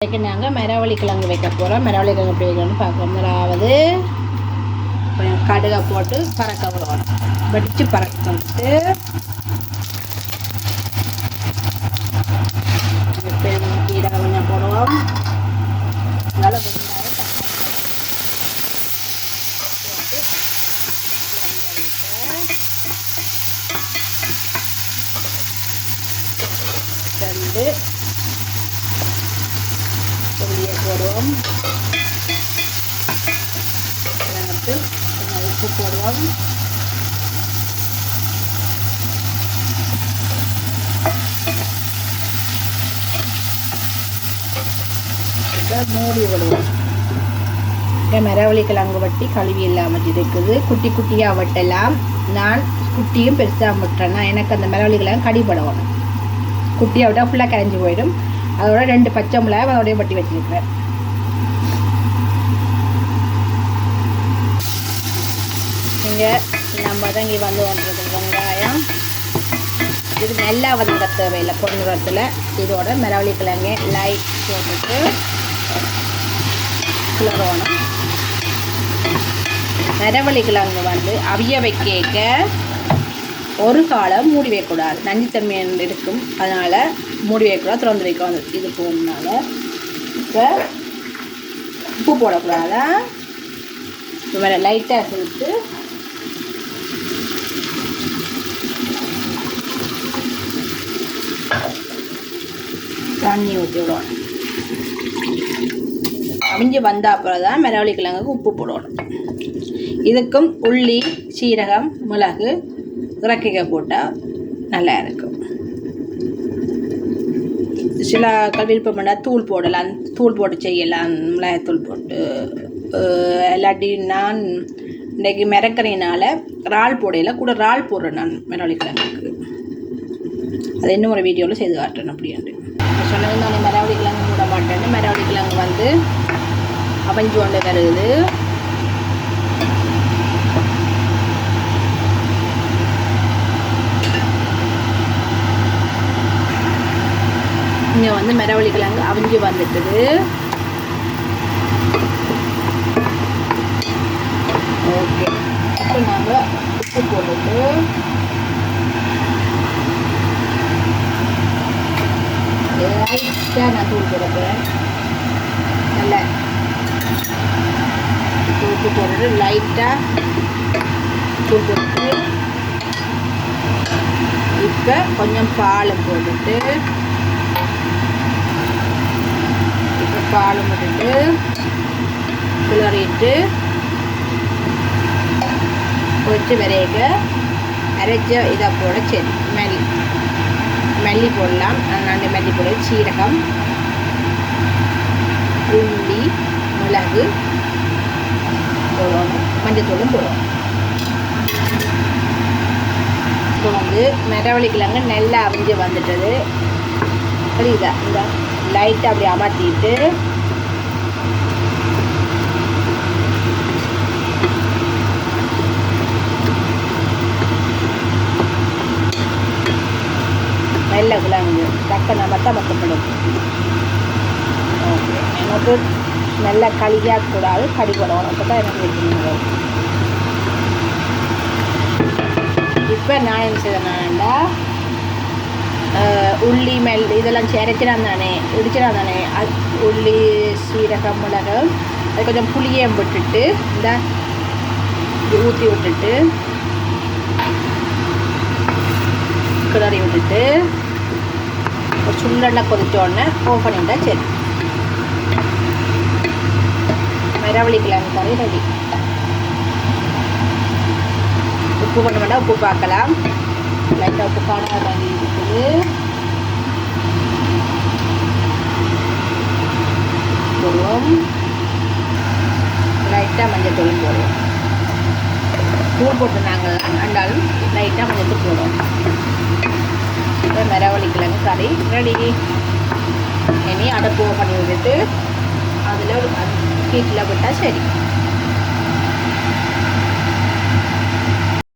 இன்றைக்கி நாங்கள் மரவள்ளி கிழங்கு வைக்க போகிறோம். மரவள்ளி கிழங்கு எப்படி வைக்கணும்னு பார்க்குறோம். முதலாவது கொஞ்சம் கடுகை போட்டு பறக்க விடணும். வடித்து பறக்க விட்டு கீரை கொஞ்சம் போடுவோம். நல்லா வெங்காயம் ரெண்டு பொடியை போடுவோம். கொஞ்சம் உப்பு போடுவோம். மூடி விடுவோம். மரவள்ளி கிழங்கு வட்டி கழுவி இல்லாமல் இருக்குது. குட்டி குட்டியாக வெட்டலாம். நான் குட்டியும் பெருசாக விட்டுறேன்னா எனக்கு அந்த மரவள்ளி கிழங்கு கடிபடணும். குட்டியாக விட்டால் ஃபுல்லாக கரைஞ்சி போயிடும். அதோட 2 பச்சை மிளகாய் அதோடய வட்டி வச்சுருக்கிறேன். இங்கே நம்ம தான் இங்கே வந்து வந்துடுறது வெங்காயம். இது நல்லா வதங்க தேவையில்லை. பொன்னிறத்தில் இதோட மரவள்ளி கிழங்கு லைட் போட்டுட்டு கிளறணும். மரவள்ளி கிழங்கு வந்து அவிய வைக்க ஒரு காலம் மூடி வைக்கக்கூடாது. நஞ்சுத்தன்மை இருக்கும். அதனால் மூடி வைக்கக்கூடாது, திறந்து வைக்கணும். இது போகணுனால இப்போ உப்பு போடக்கூடாதா. இப்போ வேறு லைட்டாக சேர்த்து தண்ணி ஊற்றி விடணும். அவிஞ்சு வந்த அப்புறம் தான் மரவள்ளி கிழங்குக்கு உப்பு போடணும். இதுக்கும் உள்ளி, சீரகம், மிளகு, இறக்கிக்க போட்டால் நல்லா இருக்கும். சில விருப்பம் பண்ணால் தூள் போடலாம். தூள் போட்டு செய்யலாம். மிளகாய்த்தூள் போட்டு இல்லாட்டி நான் இன்றைக்கி மிரக்கறினால் இறால் போடையில் கூட இறால் போடுறேன். நான் மரவள்ளி கிழங்குக்கு அது இன்னும் ஒரு வீடியோவில் செய்து காட்டுறேன். அப்படின்ட்டு சொன்னது நான் மரவள்ளி கிழங்கு மூட மாட்டேன்னு. மரவள்ளி கிழங்கு வந்து அவஞ்சு கொண்டு வருது. இங்கே வந்து மரவள்ளி கிழங்கு அவிஞ்சு வந்துட்டுது. ஓகே, இப்போ நாங்கள் உப்பு போட்டுட்டு லைட்டாக நான் தூள் போடுறேன். நல்லா உப்பு போட்டுட்டு லைட்டாக தூள் போட்டு இப்போ கொஞ்சம் பால் போட்டுட்டு பால் விட்டுட்டு கிளறிட்டு வச்சு விரைக அரைச்ச இதை போட சரி மல்லி போடலாம். நான் மல்லி போட சீரகம், உள்ளி, மிளகு போடணும். மஞ்சத்தூளும் போடணும். இப்போ வந்து மரவள்ளி கிழங்கு நல்லா அவிஞ்சு வந்துட்டது. புரியுதா? இந்த லைட்டாக அப்படி அமர்த்திட்டு நல்ல கிழங்கு டக்குன்னு அமர்த்தா மற்றப்படும். ஓகே, எனக்கு நல்லா களியாகக்கூடாது, கடிபடணும். அப்போ தான் எனக்கு வைக்கணும். இப்போ நான் என்ன செய்தேன்னா உள்ளி இதெல்லாம் அரைச்சிடான் தானே, இடிச்சிடான் தானே. அது உள்ளி, சீரகம், மிளகு, அது கொஞ்சம் புளியம் விட்டுட்டு இந்த ஊற்றி விட்டுட்டு கிளறி விட்டுட்டு ஒரு சுண்டெண்ணெய் கொதிச்சோடனே ஆஃப் பண்ணிவிட்டா சரி. மரவள்ளி கிழங்கு கறி ரெடி. உப்பு பண்ண வேண்டாம், உப்பு பார்க்கலாம். லைட்டாக உப்பு காண வாங்கி இருக்குது. போடுவோம். லைட்டாக மஞ்சள் தூள் போடுவோம். தூள் போட்டு நாங்கள் அண்டாலும் லைட்டாக மஞ்சள் தூள் போடுவோம். மரவள்ளி கிழங்கு கறி ரெடி. இனி அடுப்பு பண்ணி விட்டுட்டு அதில் ஹீட்டில் விட்டால் சரி.